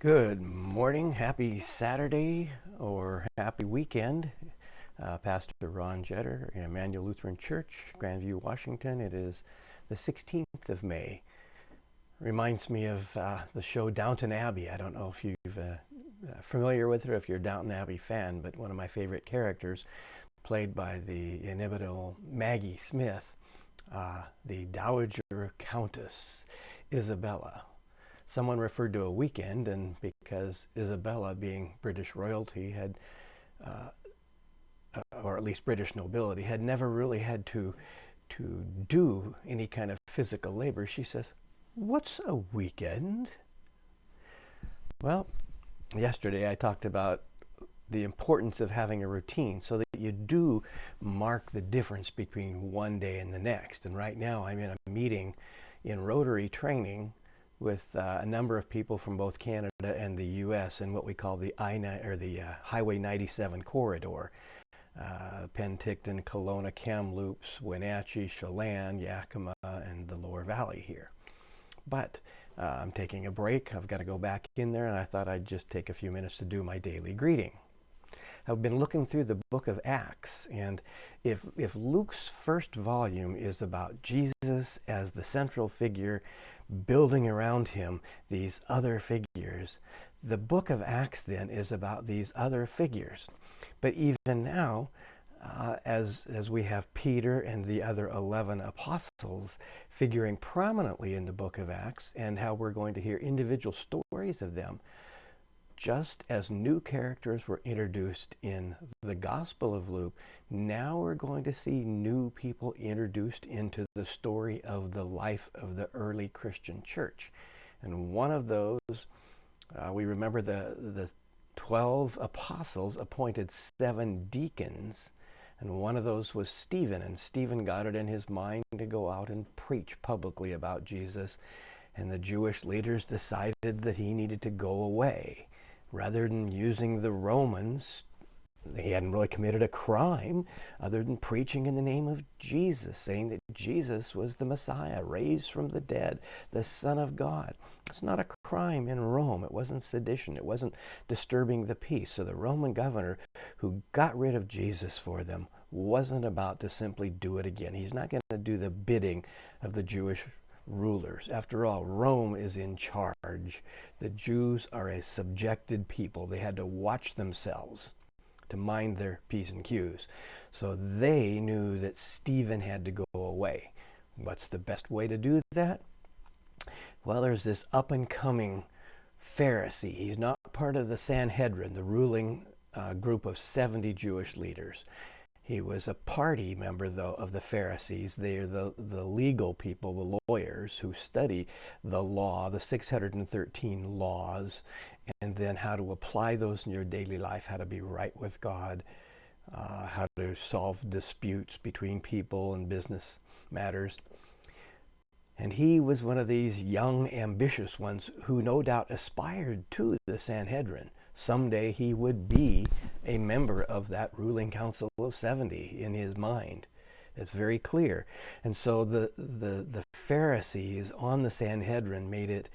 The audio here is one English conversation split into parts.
Good morning, happy Saturday or happy weekend. Pastor Ron Jetter, Immanuel Lutheran Church, Grandview, Washington. It is the 16th of May. Reminds me of the show Downton Abbey. I don't know if you're familiar with it or if you're a Downton Abbey fan, but one of my favorite characters, played by the inimitable Maggie Smith, the Dowager Countess Isabella. Someone referred to a weekend, and because Isabella, being British royalty, had, or at least British nobility, had never really had to do any kind of physical labor, she says, "What's a weekend?" Well, yesterday I talked about the importance of having a routine so that you do mark the difference between one day and the next. And right now I'm in a meeting in Rotary training with a number of people from both Canada and the U.S. in what we call the Highway 97 corridor. Penticton, Kelowna, Kamloops, Wenatchee, Chelan, Yakima, and the Lower Valley here. But I'm taking a break. I've got to go back in there, and I thought I'd just take a few minutes to do my daily greeting. I've been looking through the book of Acts, and if Luke's first volume is about Jesus as the central figure, building around him these other figures, the book of Acts then is about these other figures. But even now, as we have Peter and the other 11 apostles figuring prominently in the book of Acts, and how we're going to hear individual stories of them, just as new characters were introduced in the Gospel of Luke, now we're going to see new people introduced into the story of the life of the early Christian church. And one of those, we remember the 12 apostles appointed 7 deacons, and one of those was Stephen. And Stephen got it in his mind to go out and preach publicly about Jesus. And the Jewish leaders decided that he needed to go away. Rather than using the Romans, he hadn't really committed a crime other than preaching in the name of Jesus, saying that Jesus was the Messiah, raised from the dead, the Son of God. It's not a crime in Rome. It wasn't sedition. It wasn't disturbing the peace. So the Roman governor who got rid of Jesus for them wasn't about to simply do it again. He's not going to do the bidding of the Jewish rulers. After all, Rome is in charge. The Jews are a subjected people. They had to watch themselves to mind their P's and Q's. So they knew that Stephen had to go away. What's the best way to do that? Well, there's this up-and-coming Pharisee. He's not part of the Sanhedrin, the ruling group of 70 Jewish leaders. He was a party member, though, of the Pharisees. They are the legal people, the lawyers who study the law, the 613 laws, and then how to apply those in your daily life, how to be right with God, how to solve disputes between people and business matters. And he was one of these young, ambitious ones who no doubt aspired to the Sanhedrin. Someday he would be a member of that ruling council of 70 in his mind. It's very clear. And so the Pharisees on the Sanhedrin made it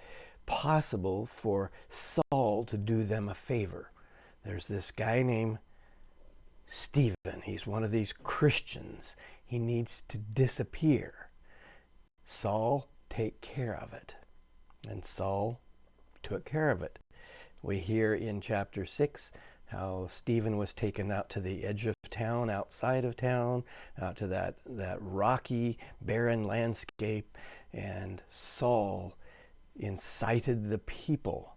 possible for Saul to do them a favor. There's this guy named Stephen. He's one of these Christians. He needs to disappear. Saul, take care of it. And Saul took care of it. We hear in chapter 6 how Stephen was taken out to the edge of town, outside of town, out to that rocky, barren landscape, and Saul incited the people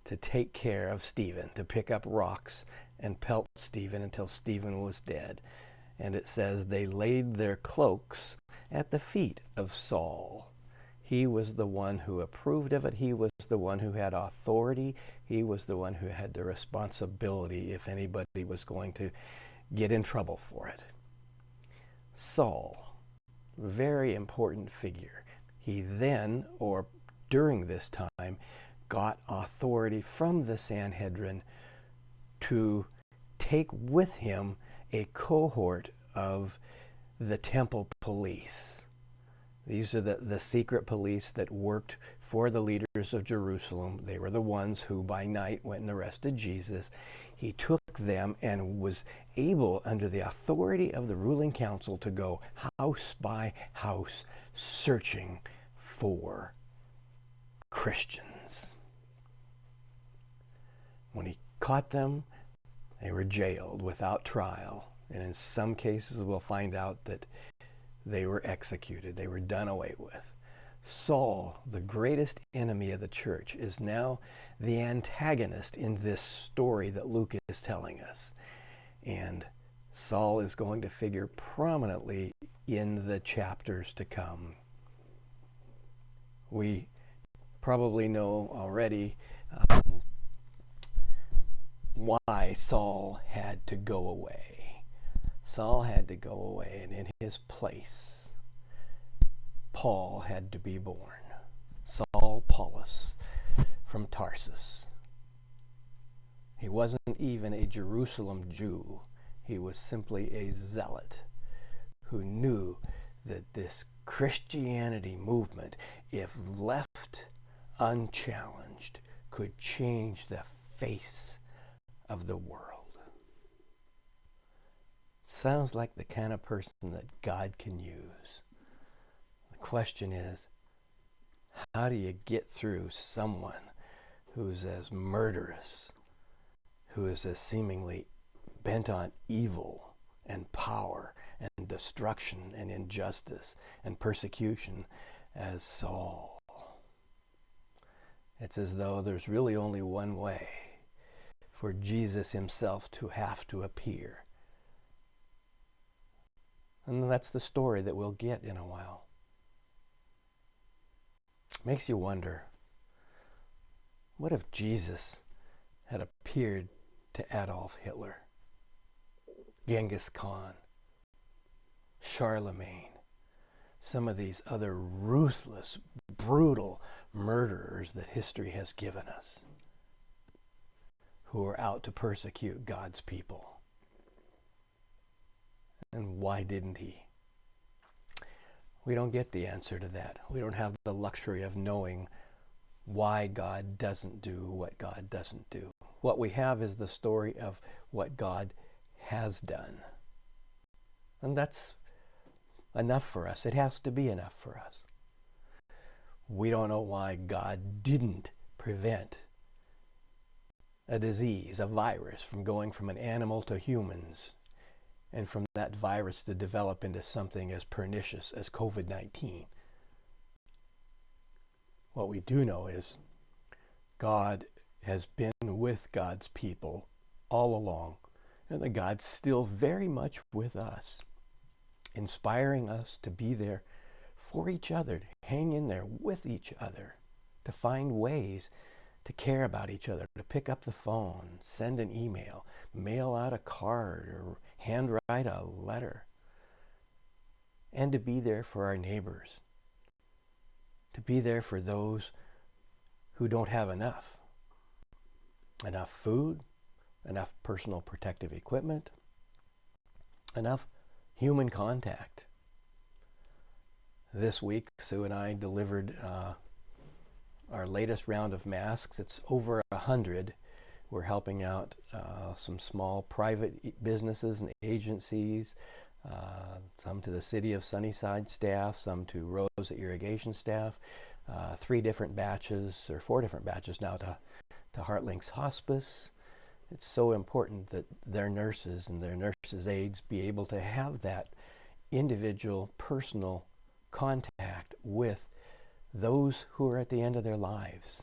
to take care of Stephen, to pick up rocks and pelt Stephen until Stephen was dead. And it says they laid their cloaks at the feet of Saul. He was the one who approved of it. He was the one who had authority. He was the one who had the responsibility if anybody was going to get in trouble for it. Saul, very important figure. He then, or during this time, got authority from the Sanhedrin to take with him a cohort of the temple police. These are the secret police that worked for the leaders of Jerusalem. They were the ones who by night went and arrested Jesus. He took them and was able, under the authority of the ruling council, to go house by house searching for Christians. When he caught them, they were jailed without trial. And in some cases, we'll find out that they were executed. They were done away with. Saul, the greatest enemy of the church, is now the antagonist in this story that Luke is telling us. And Saul is going to figure prominently in the chapters to come. We probably know already why Saul had to go away. Saul had to go away, and in his place, Paul had to be born. Saul Paulus from Tarsus. He wasn't even a Jerusalem Jew. He was simply a zealot who knew that this Christianity movement, if left unchallenged, could change the face of the world. Sounds like the kind of person that God can use. The question is, how do you get through someone who's as murderous, who is as seemingly bent on evil and power and destruction and injustice and persecution as Saul? It's as though there's really only one way for Jesus himself to have to appear. And that's the story that we'll get in a while. Makes you wonder, what if Jesus had appeared to Adolf Hitler, Genghis Khan, Charlemagne, some of these other ruthless, brutal murderers that history has given us, who are out to persecute God's people? And why didn't he? We don't get the answer to that. We don't have the luxury of knowing why God doesn't do what God doesn't do. What we have is the story of what God has done. And that's enough for us. It has to be enough for us. We don't know why God didn't prevent a disease, a virus, from going from an animal to humans, and from that virus to develop into something as pernicious as COVID-19. What we do know is God has been with God's people all along, and that God's still very much with us, inspiring us to be there for each other, to hang in there with each other, to find ways to care about each other, to pick up the phone, send an email, mail out a card, or handwrite a letter, and to be there for our neighbors, to be there for those who don't have enough food, enough personal protective equipment, enough human contact. This week, Sue and I delivered our latest round of masks. It's over 100. We're helping out some small private businesses and agencies, some to the City of Sunnyside staff, some to Rosa Irrigation staff, 4 different batches now to Heartlinks Hospice. It's so important that their nurses and their nurses' aides be able to have that individual, personal contact with those who are at the end of their lives.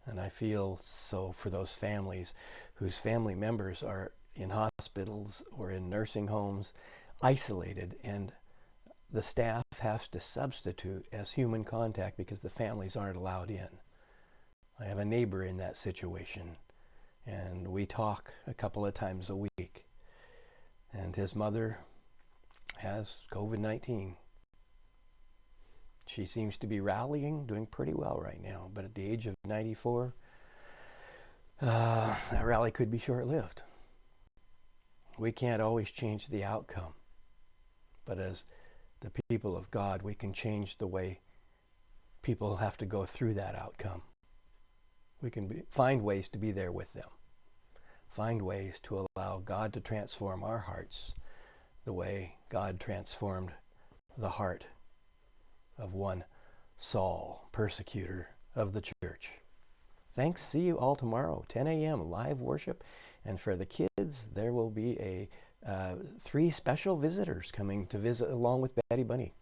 And I feel so for those families whose family members are in hospitals or in nursing homes, isolated, and the staff has to substitute as human contact because the families aren't allowed in. I have a neighbor in that situation, and we talk a couple of times a week. And his mother has COVID-19. She seems to be rallying, doing pretty well right now, but at the age of 94, that rally could be short-lived. We can't always change the outcome, but as the people of God, we can change the way people have to go through that outcome. We can find ways to be there with them. Find ways to allow God to transform our hearts the way God transformed the heart of one Saul, persecutor of the church. Thanks. See you all tomorrow, 10 a.m. live worship. And for the kids, there will be 3 special visitors coming to visit along with Betty Bunny.